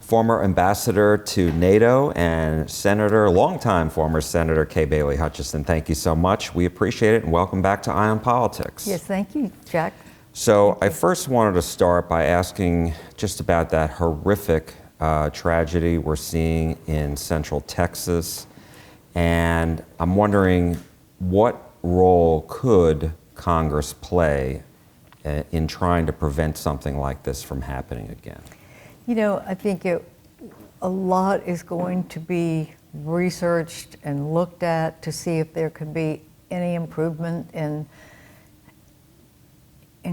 former ambassador to NATO and longtime former Senator Kay Bailey Hutchison. Thank you so much. We appreciate it, and welcome back to Eye on Politics. Yes, thank you, Jack. So I first wanted to start by asking just about that horrific tragedy we're seeing in Central Texas. And I'm wondering, what role could Congress play in trying to prevent something like this from happening again? You know, I think a lot is going to be researched and looked at to see if there could be any improvement in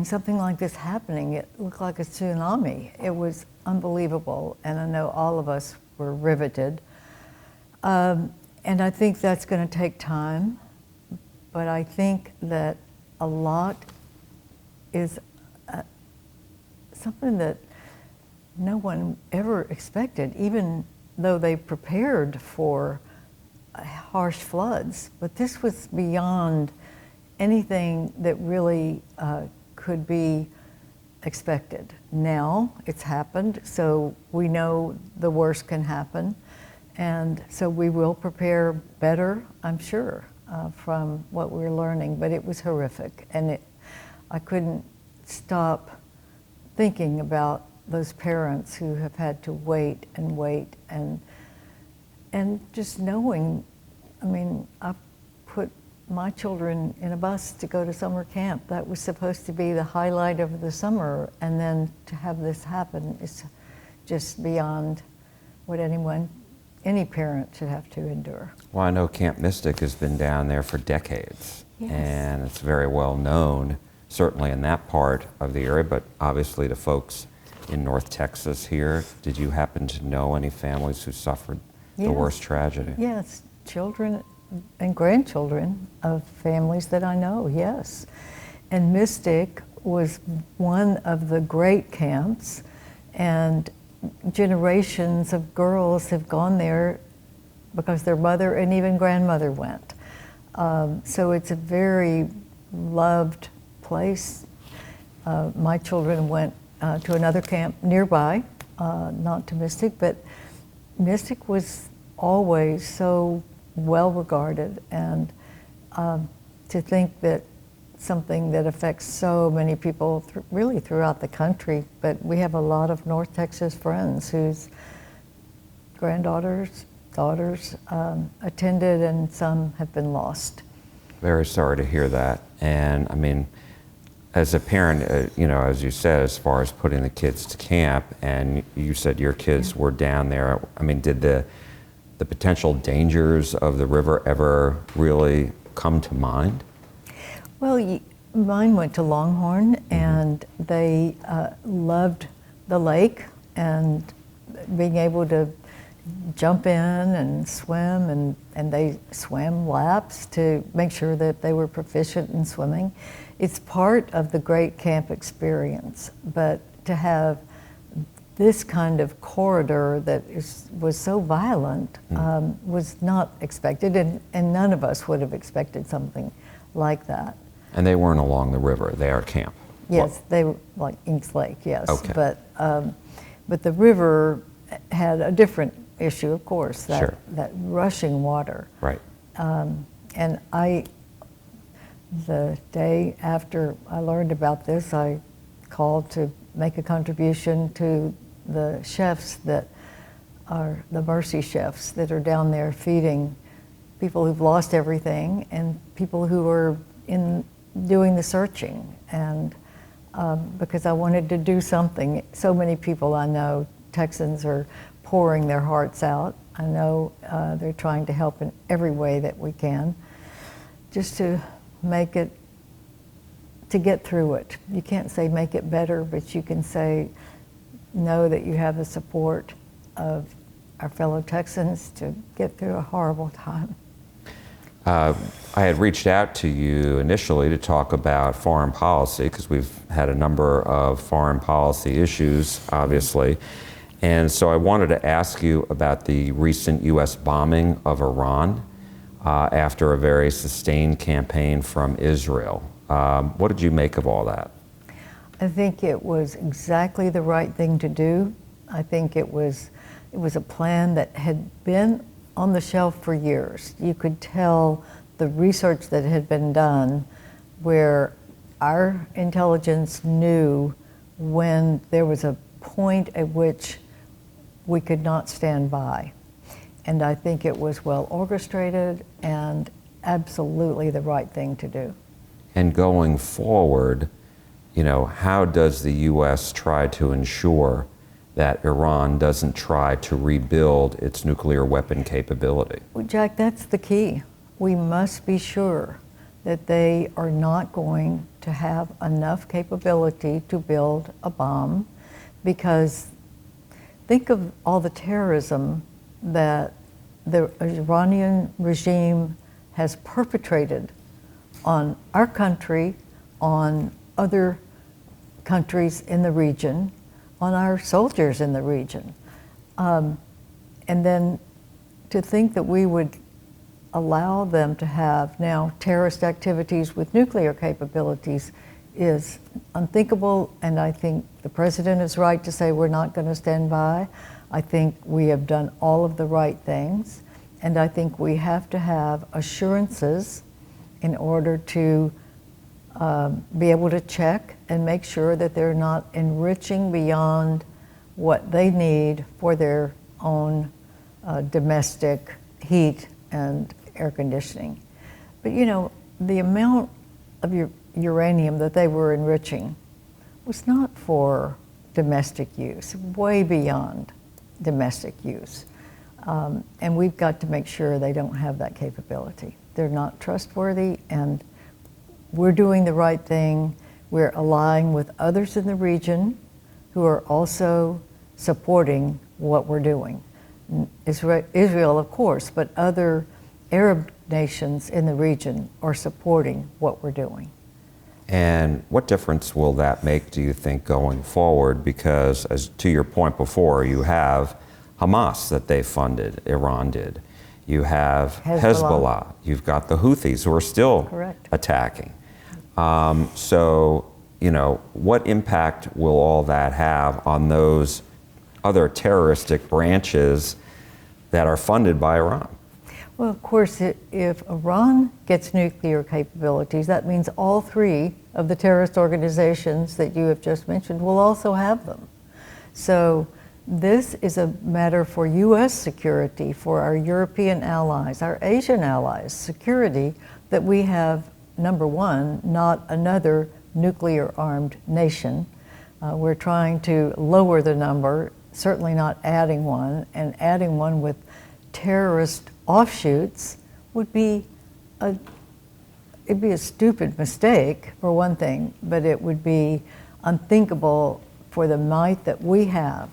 something like this happening. It looked like a tsunami. It was unbelievable, and I know all of us were riveted. And I think that's going to take time, but I think that a lot is something that no one ever expected, even though they prepared for harsh floods. But this was beyond anything that really could be expected. Now it's happened, so we know the worst can happen. And so we will prepare better, I'm sure, from what we're learning. But it was horrific, and I couldn't stop thinking about those parents who have had to wait and just knowing. I mean, I put my children in a bus to go to summer camp. That was supposed to be the highlight of the summer, and then to have this happen is just beyond what any parent should have to endure. Well, I know Camp Mystic has been down there for decades, yes. And it's very well known, certainly in that part of the area, but obviously to folks in North Texas here. Did you happen to know any families who suffered the worst tragedy? Yes, children and grandchildren of families that I know, yes. And Mystic was one of the great camps, and generations of girls have gone there because their mother and even grandmother went. So it's a very loved place. My children went to another camp nearby, not to Mystic, but Mystic was always so well regarded, and to think that something that affects so many people really throughout the country, but we have a lot of North Texas friends whose granddaughters, daughters attended, and some have been lost. Very sorry to hear that. And I mean, as a parent, you know, as you said, as far as putting the kids to camp, and you said your kids were down there, I mean, did the potential dangers of the river ever really come to mind? Well, mine went to Longhorn, and they loved the lake and being able to jump in and swim, and they swam laps to make sure that they were proficient in swimming. It's part of the great camp experience, but to have this kind of corridor that was so violent was not expected, and none of us would have expected something like that. And they weren't along the river, they are camp? Yes, they were like Inks Lake, yes. Okay. But the river had a different issue, of course, that rushing water. Right. And the day after I learned about this, I called to make a contribution to the chefs that are the Mercy chefs that are down there feeding people who've lost everything and people who are doing the searching. And because I wanted to do something. So many people I know, Texans, are pouring their hearts out. I know they're trying to help in every way that we can, just to make it, to get through it. You can't say make it better, but you can say know that you have the support of our fellow Texans to get through a horrible time. I had reached out to you initially to talk about foreign policy, because we've had a number of foreign policy issues, obviously. And so I wanted to ask you about the recent U.S. bombing of Iran after a very sustained campaign from Israel. What did you make of all that? I think it was exactly the right thing to do. I think it was a plan that had been on the shelf for years. You could tell the research that had been done where our intelligence knew when there was a point at which we could not stand by. And I think it was well orchestrated and absolutely the right thing to do. And going forward, how does the U.S. try to ensure that Iran doesn't try to rebuild its nuclear weapon capability? Well, Jack, that's the key. We must be sure that they are not going to have enough capability to build a bomb, because think of all the terrorism that the Iranian regime has perpetrated on our country, on other countries in the region, on our soldiers in the region. And then to think that we would allow them to have now terrorist activities with nuclear capabilities is unthinkable, and I think the president is right to say we're not going to stand by. I think we have done all of the right things, and I think we have to have assurances in order to be able to check and make sure that they're not enriching beyond what they need for their own domestic heat and air conditioning. But the amount of uranium that they were enriching was not for domestic use, way beyond domestic use. And we've got to make sure they don't have that capability. They're not trustworthy, and we're doing the right thing. We're allying with others in the region who are also supporting what we're doing. Israel, of course, but other Arab nations in the region are supporting what we're doing. And what difference will that make, do you think, going forward? Because, as to your point before, you have Hamas that they funded, Iran did. You have Hezbollah. You've got the Houthis who are still attacking. So, what impact will all that have on those other terroristic branches that are funded by Iran? Well, of course, if Iran gets nuclear capabilities, that means all three of the terrorist organizations that you have just mentioned will also have them. So this is a matter for U.S. security, for our European allies, our Asian allies' security, that we have, number one, not another nuclear-armed nation. We're trying to lower the number, certainly not adding one, and adding one with terrorist offshoots would be it'd be a stupid mistake, for one thing, but it would be unthinkable for the might that we have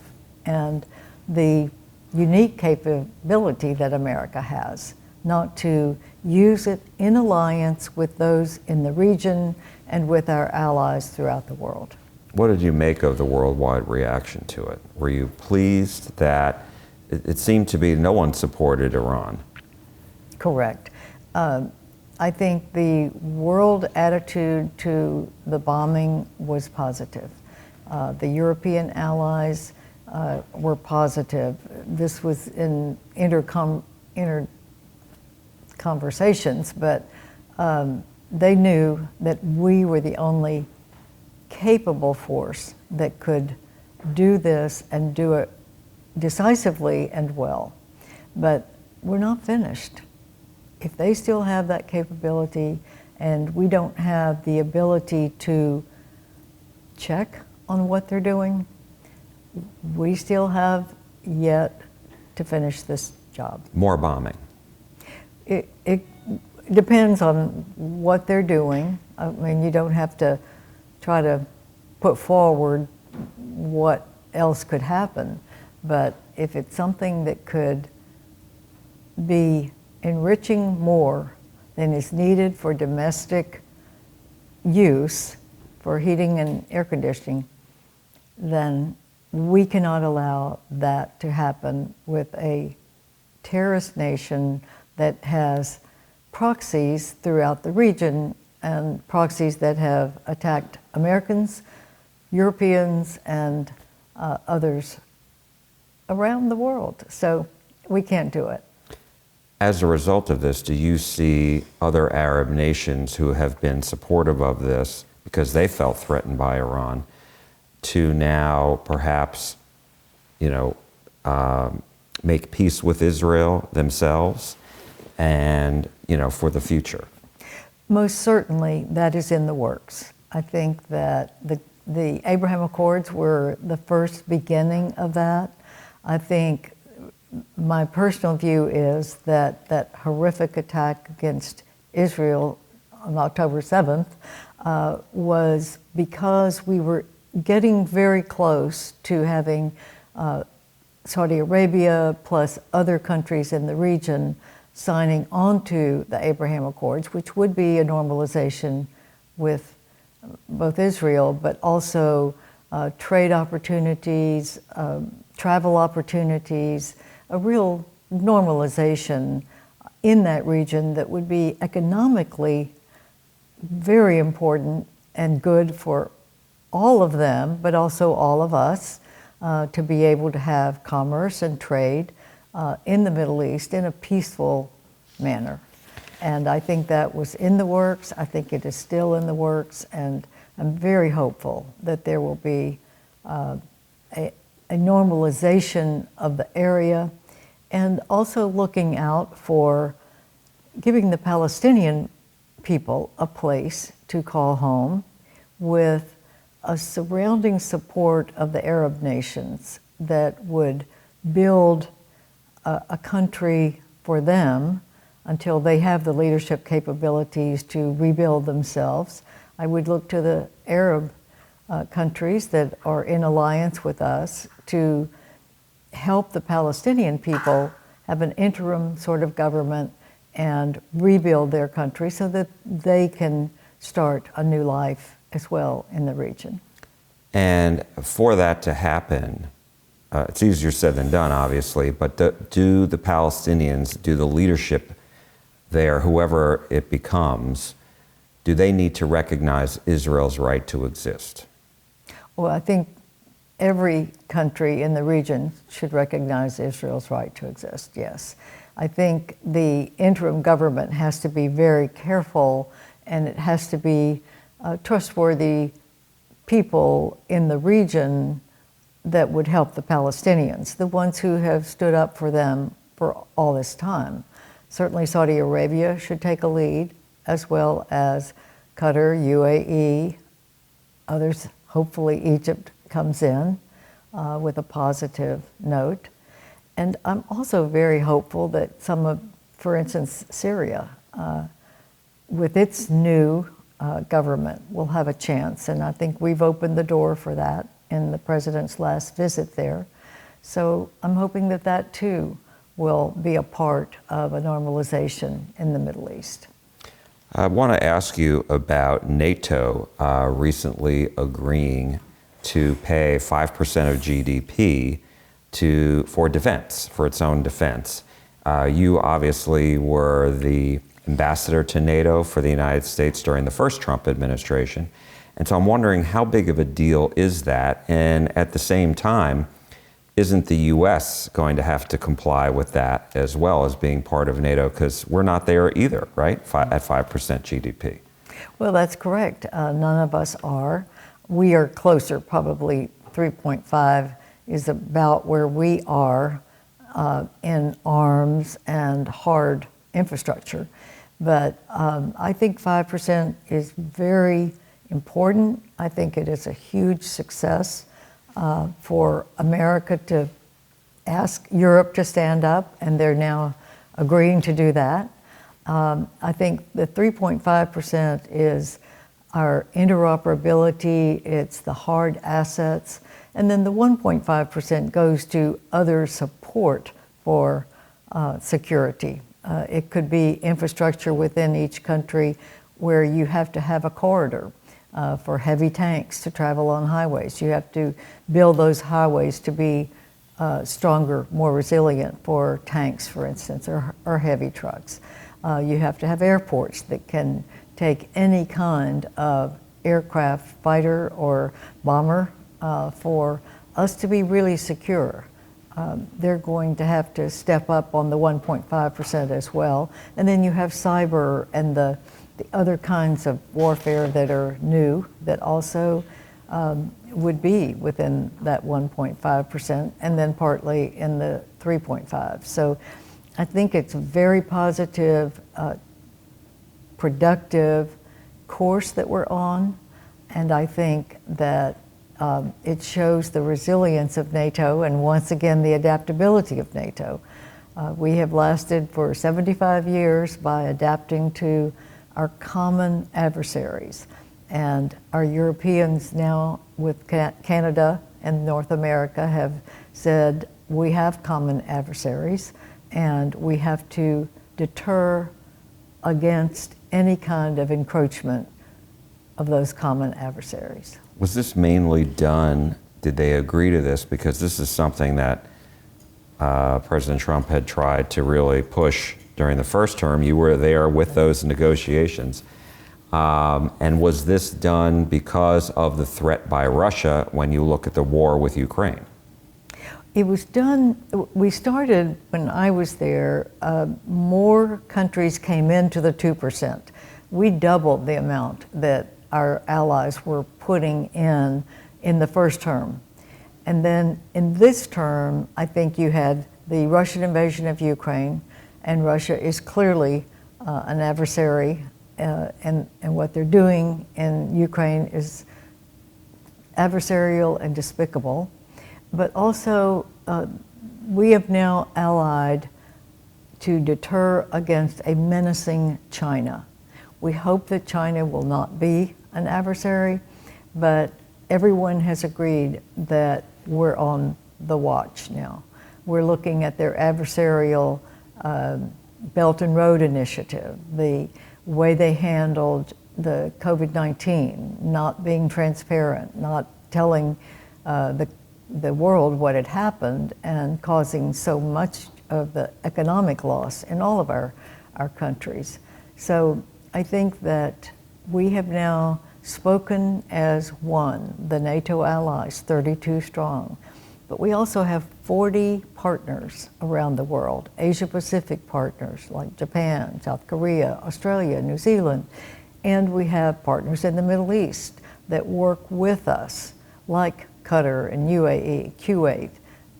and the unique capability that America has, not to use it in alliance with those in the region and with our allies throughout the world. What did you make of the worldwide reaction to it? Were you pleased that it seemed to be no one supported Iran? Correct. I think the world attitude to the bombing was positive. The European allies were positive. This was in inter conversations, but they knew that we were the only capable force that could do this and do it decisively and well. But we're not finished. If they still have that capability and we don't have the ability to check on what they're doing, we still have yet to finish this job. More bombing. It depends on what they're doing. I mean, you don't have to try to put forward what else could happen, but if it's something that could be enriching more than is needed for domestic use, for heating and air conditioning, then we cannot allow that to happen with a terrorist nation that has proxies throughout the region and proxies that have attacked Americans, Europeans, and others around the world. So we can't do it. As a result of this, do you see other Arab nations who have been supportive of this because they felt threatened by Iran to now perhaps, make peace with Israel themselves and, for the future? Most certainly that is in the works. I think that the Abraham Accords were the first beginning of that. I think my personal view is that that horrific attack against Israel on October 7th was because we were getting very close to having Saudi Arabia plus other countries in the region signing on to the Abraham Accords, which would be a normalization with both Israel, but also trade opportunities, travel opportunities, a real normalization in that region that would be economically very important and good for all of them, but also all of us, to be able to have commerce and trade in the Middle East in a peaceful manner. And I think that was in the works. I think it is still in the works, and I'm very hopeful that there will be a normalization of the area, and also looking out for giving the Palestinian people a place to call home with a surrounding support of the Arab nations that would build a country for them until they have the leadership capabilities to rebuild themselves. I would look to the Arab countries that are in alliance with us to help the Palestinian people have an interim sort of government and rebuild their country so that they can start a new life as well in the region. And for that to happen, it's easier said than done, obviously, but do the Palestinians, do the leadership there, whoever it becomes, do they need to recognize Israel's right to exist? Well, I think every country in the region should recognize Israel's right to exist, yes. I think the interim government has to be very careful, and it has to be trustworthy people in the region that would help the Palestinians, the ones who have stood up for them for all this time. Certainly Saudi Arabia should take a lead, as well as Qatar, UAE, others, hopefully Egypt comes in with a positive note. And I'm also very hopeful that some of, for instance, Syria, with its new government, will have a chance. And I think we've opened the door for that in the president's last visit there. So I'm hoping that that too will be a part of a normalization in the Middle East. I want to ask you about NATO recently agreeing to pay 5% of GDP for defense, for its own defense. You obviously were the ambassador to NATO for the United States during the first Trump administration. And so I'm wondering, how big of a deal is that? And at the same time, isn't the US going to have to comply with that as well as being part of NATO? Because we're not there either, right? At 5% GDP. Well, that's correct. None of us are. We are closer, probably 3.5 is about where we are in arms and hard infrastructure. But I think 5% is very important. I think it is a huge success for America to ask Europe to stand up, and they're now agreeing to do that. I think the 3.5% is our interoperability, it's the hard assets, and then the 1.5% goes to other support for security. It could be infrastructure within each country where you have to have a corridor for heavy tanks to travel on highways. You have to build those highways to be stronger, more resilient for tanks, for instance, or heavy trucks. You have to have airports that can take any kind of aircraft, fighter or bomber, for us to be really secure. they're going to have to step up on the 1.5% as well. And then you have cyber and the other kinds of warfare that are new that also would be within that 1.5%, and then partly in the 3.5. So I think it's a very positive, productive course that we're on, and I think that it shows the resilience of NATO and once again the adaptability of NATO. We have lasted for 75 years by adapting to our common adversaries. And our Europeans now with Canada and North America have said we have common adversaries and we have to deter against any kind of encroachment of those common adversaries. Was this mainly done, did they agree to this? Because this is something that President Trump had tried to really push during the first term. You were there with those negotiations. And was this done because of the threat by Russia when you look at the war with Ukraine? It was done, we started when I was there, more countries came into the 2%. We doubled the amount that our allies were putting in the first term. And then in this term, I think you had the Russian invasion of Ukraine, and Russia is clearly an adversary, and what they're doing in Ukraine is adversarial and despicable. But also, we have now allied to deter against a menacing China. We hope that China will not be an adversary, but everyone has agreed that we're on the watch now. We're looking at their adversarial Belt and Road Initiative, the way they handled the COVID-19, not being transparent, not telling the world what had happened and causing so much of the economic loss in all of our countries. So I think that we have now spoken as one, the NATO allies, 32 strong, but we also have 40 partners around the world, Asia-Pacific partners like Japan, South Korea, Australia, New Zealand, and we have partners in the Middle East that work with us, like Qatar and UAE, Kuwait,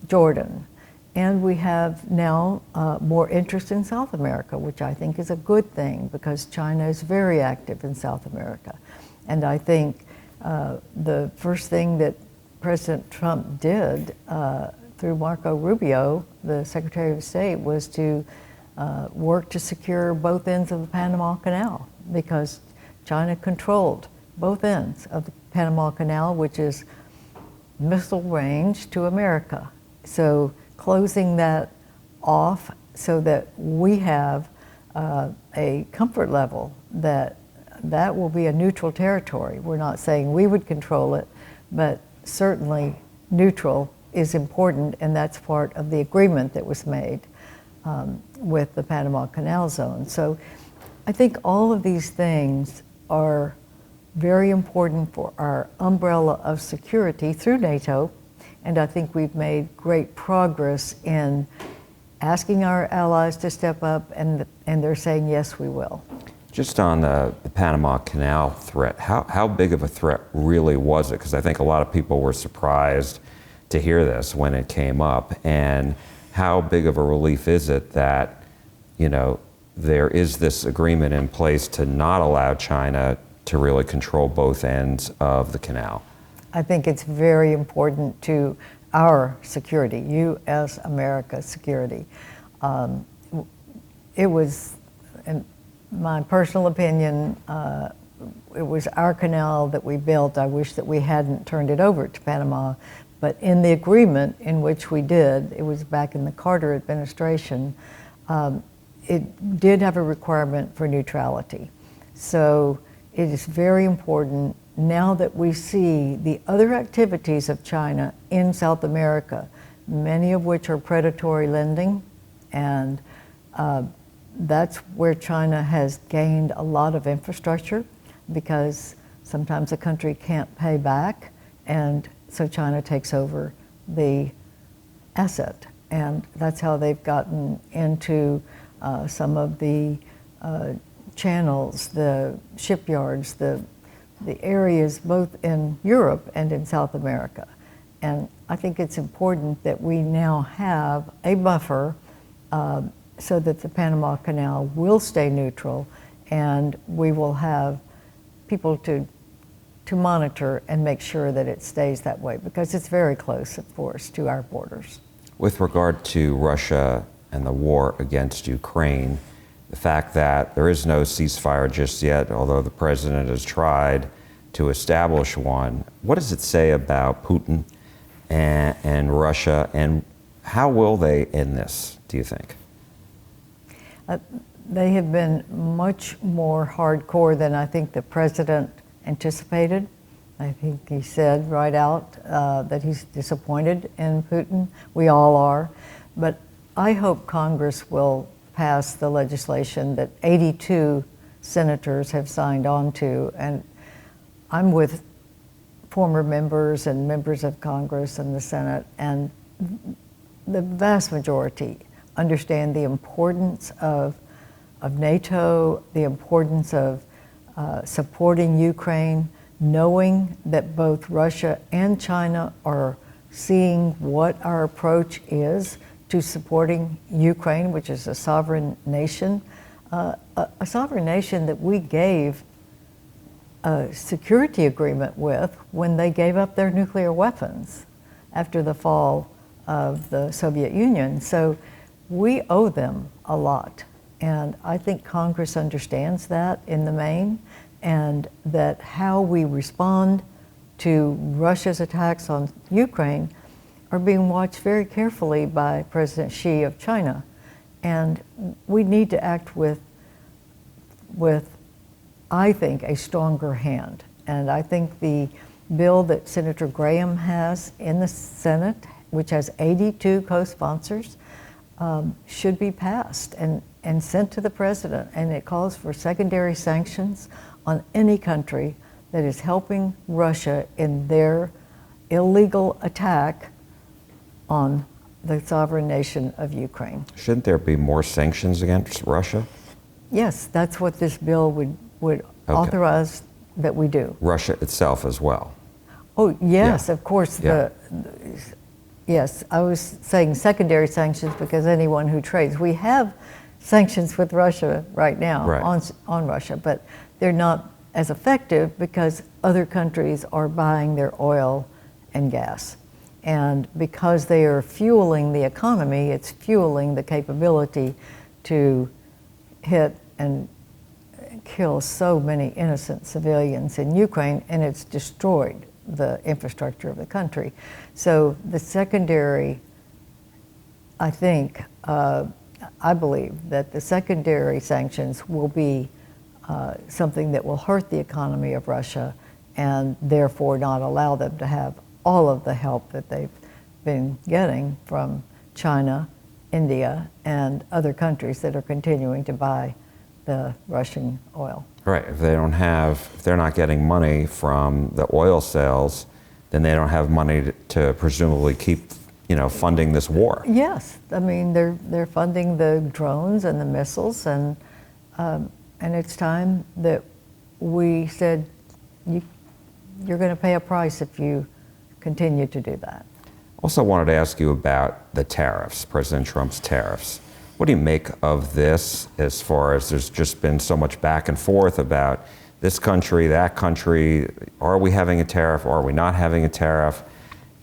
Jordan. And we have now more interest in South America, which I think is a good thing because China is very active in South America. And I think the first thing that President Trump did through Marco Rubio, the Secretary of State, was to work to secure both ends of the Panama Canal, because China controlled both ends of the Panama Canal, which is missile range to America. So closing that off so that we have a comfort level that will be a neutral territory. We're not saying we would control it, but certainly neutral is important, and that's part of the agreement that was made with the Panama Canal Zone. So I think all of these things are very important for our umbrella of security through NATO, and I think we've made great progress in asking our allies to step up, and they're saying, yes, we will. Just on the Panama Canal threat, how big of a threat really was it? Because I think a lot of people were surprised to hear this when it came up. And how big of a relief is it that, you know, there is this agreement in place to not allow China to really control both ends of the canal? I think it's very important to our security, U.S. America's security. It was, in my personal opinion, it was our canal that we built. I wish that we hadn't turned it over to Panama, but in the agreement in which we did, it was back in the Carter administration, it did have a requirement for neutrality. So it is very important now that we see the other activities of China in South America, many of which are predatory lending, and that's where China has gained a lot of infrastructure, because sometimes a country can't pay back, and so China takes over the asset. And that's how they've gotten into some of the channels, the shipyards, the areas both in Europe and in South America. And I think it's important that we now have a buffer so that the Panama Canal will stay neutral, and we will have people to monitor and make sure that it stays that way, because it's very close, of course, to our borders. With regard to Russia and the war against Ukraine, the fact that there is no ceasefire just yet, although the president has tried to establish one, what does it say about Putin and Russia, and how will they end this, do you think? They have been much more hardcore than I think the president anticipated. I think he said right out that he's disappointed in Putin. We all are. But I hope Congress will pass the legislation that 82 senators have signed on to. And I'm with former members and members of Congress and the Senate, and the vast majority understand the importance of NATO, the importance of supporting Ukraine, knowing that both Russia and China are seeing what our approach is to supporting Ukraine, which is a sovereign nation that we gave a security agreement with when they gave up their nuclear weapons after the fall of the Soviet Union. So we owe them a lot. And I think Congress understands that in the main, and that how we respond to Russia's attacks on Ukraine are being watched very carefully by President Xi of China. And we need to act with I think, a stronger hand. And I think the bill that Senator Graham has in the Senate, which has 82 co-sponsors, should be passed and sent to the president. And it calls for secondary sanctions on any country that is helping Russia in their illegal attack on the sovereign nation of Ukraine. Shouldn't there be more sanctions against Russia? Yes, that's what this bill would authorize that we do. Russia itself as well. Oh, yes, Yeah. of course. Yeah. Yes, I was saying secondary sanctions because anyone who trades. We have sanctions with Russia right now on Russia, but they're not as effective because other countries are buying their oil and gas. And because they are fueling the economy, it's fueling the capability to hit and kill so many innocent civilians in Ukraine, and it's destroyed the infrastructure of the country. So the secondary, I think, I believe that the secondary sanctions will be something that will hurt the economy of Russia and therefore not allow them to have all of the help that they've been getting from China, India, and other countries that are continuing to buy the Russian oil. Right. If they're not getting money from the oil sales, then they don't have money to presumably keep, funding this war. Yes, I mean they're funding the drones and the missiles, and it's time that we said you're going to pay a price if you continue to do that. Also wanted to ask you about the tariffs, President Trump's tariffs. What do you make of this, as far as there's just been so much back and forth about this country, that country, are we having a tariff, or are we not having a tariff?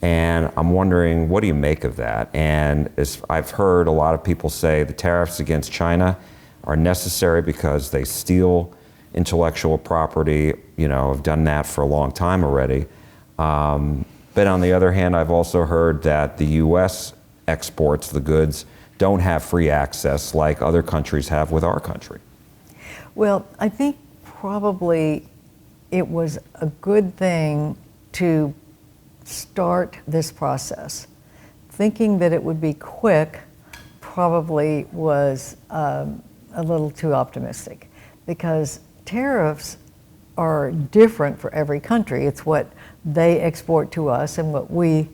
And I'm wondering, what do you make of that? And as I've heard a lot of people say the tariffs against China are necessary because they steal intellectual property, have done that for a long time already. But on the other hand, I've also heard that the U.S. exports the goods don't have free access like other countries have with our country. Well, I think probably it was a good thing to start this process. Thinking that it would be quick probably was a little too optimistic, because tariffs are different for every country. It's what they export to us and what we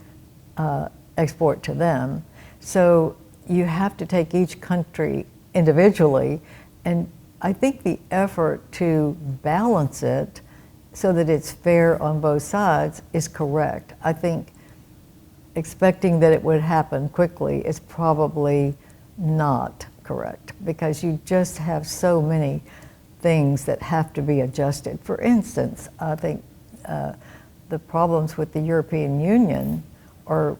export to them. So you have to take each country individually, and I think the effort to balance it so that it's fair on both sides is correct. I think expecting that it would happen quickly is probably not correct, because you just have so many things that have to be adjusted. For instance, I think the problems with the European Union are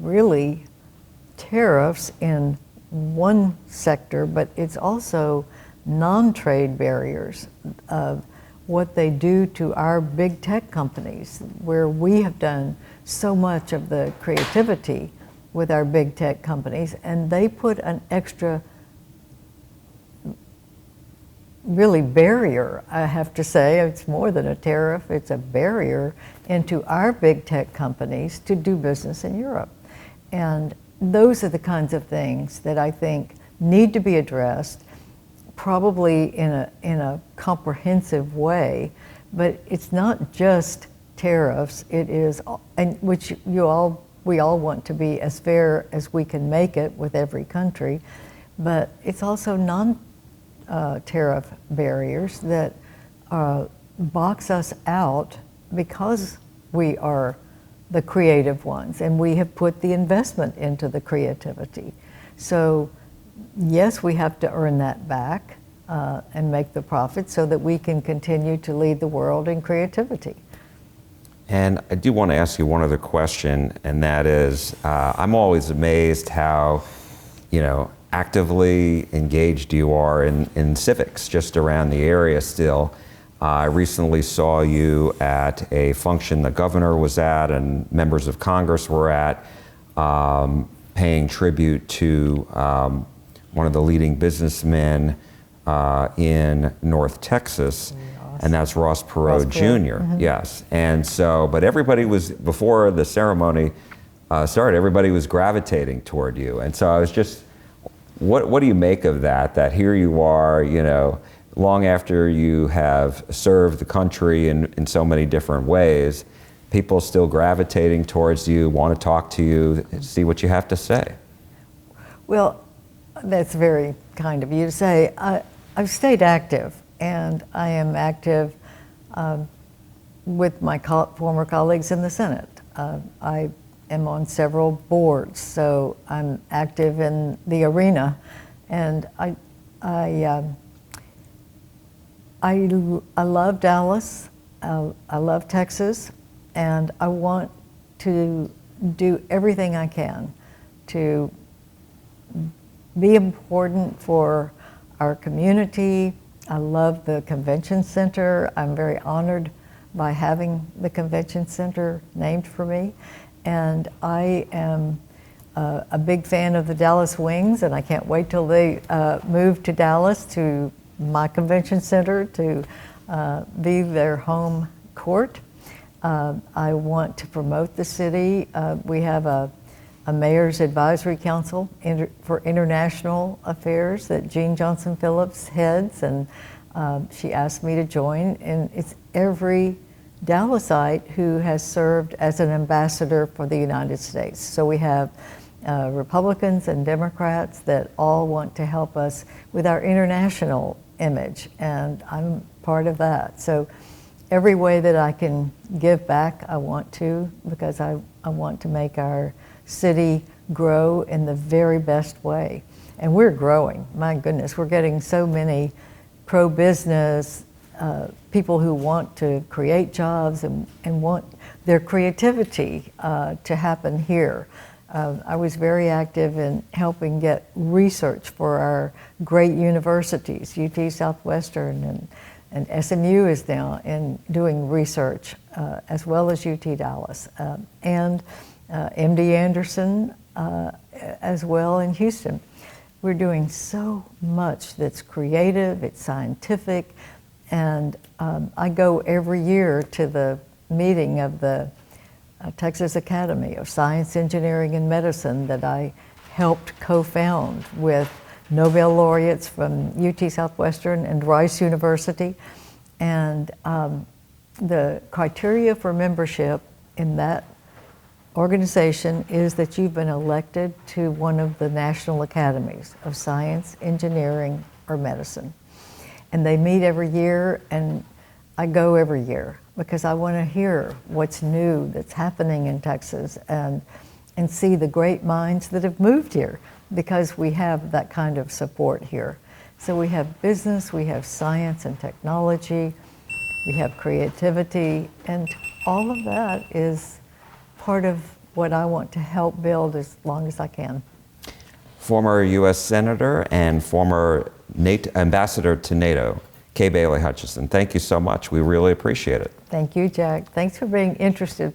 really tariffs in one sector, but it's also non-trade barriers of what they do to our big tech companies, where we have done so much of the creativity with our big tech companies, and they put an extra really barrier, I have to say. It's more than a tariff, it's a barrier into our big tech companies to do business in Europe. And those are the kinds of things that I think need to be addressed, probably in a comprehensive way. But it's not just tariffs, it is, and which we all want to be as fair as we can make it with every country, but it's also non-tariff barriers that box us out because we are the creative ones, and we have put the investment into the creativity. So yes, we have to earn that back and make the profit so that we can continue to lead the world in creativity. And I do want to ask you one other question, and that is, I'm always amazed how, actively engaged you are in civics just around the area still. I recently saw you at a function the governor was at and members of Congress were at, paying tribute to one of the leading businessmen in North Texas, and that's Ross Perot Jr. Mm-hmm. Yes, and so, but everybody was, before the ceremony started, everybody was gravitating toward you, and so I was just, what do you make of that? That here you are, long after you have served the country in so many different ways, people still gravitating towards you, want to talk to you, see what you have to say. Well, that's very kind of you to say. I've stayed active, and I am active with my former colleagues in the Senate. I am on several boards, so I'm active in the arena, and I love Dallas, I love Texas, and I want to do everything I can to be important for our community. I love the convention center. I'm very honored by having the convention center named for me. And I am a big fan of the Dallas Wings, and I can't wait till they move to Dallas, to my convention center, to be their home court. I want to promote the city. We have a Mayor's Advisory Council for International Affairs that Jean Johnson Phillips heads, and she asked me to join, and it's every Dallasite who has served as an ambassador for the United States. So we have Republicans and Democrats that all want to help us with our international image, and I'm part of that. So every way that I can give back, I want to, because I want to make our city grow in the very best way. And we're growing, my goodness, we're getting so many pro-business people who want to create jobs and want their creativity to happen here. I was very active in helping get research for our great universities. UT Southwestern and SMU is now in doing research, as well as UT Dallas, and MD Anderson as well in Houston. We're doing so much that's creative, it's scientific, and I go every year to the meeting of the Texas Academy of Science, Engineering, and Medicine that I helped co-found with Nobel laureates from UT Southwestern and Rice University. And the criteria for membership in that organization is that you've been elected to one of the national academies of science, engineering, or medicine. And they meet every year, and I go every year because I want to hear what's new that's happening in Texas and see the great minds that have moved here, because we have that kind of support here. So we have business, we have science and technology, we have creativity, and all of that is part of what I want to help build as long as I can. Former U.S. Senator and former Ambassador to NATO, Kay Bailey Hutchison, thank you so much. We really appreciate it. Thank you, Jack. Thanks for being interested.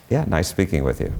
Yeah, nice speaking with you.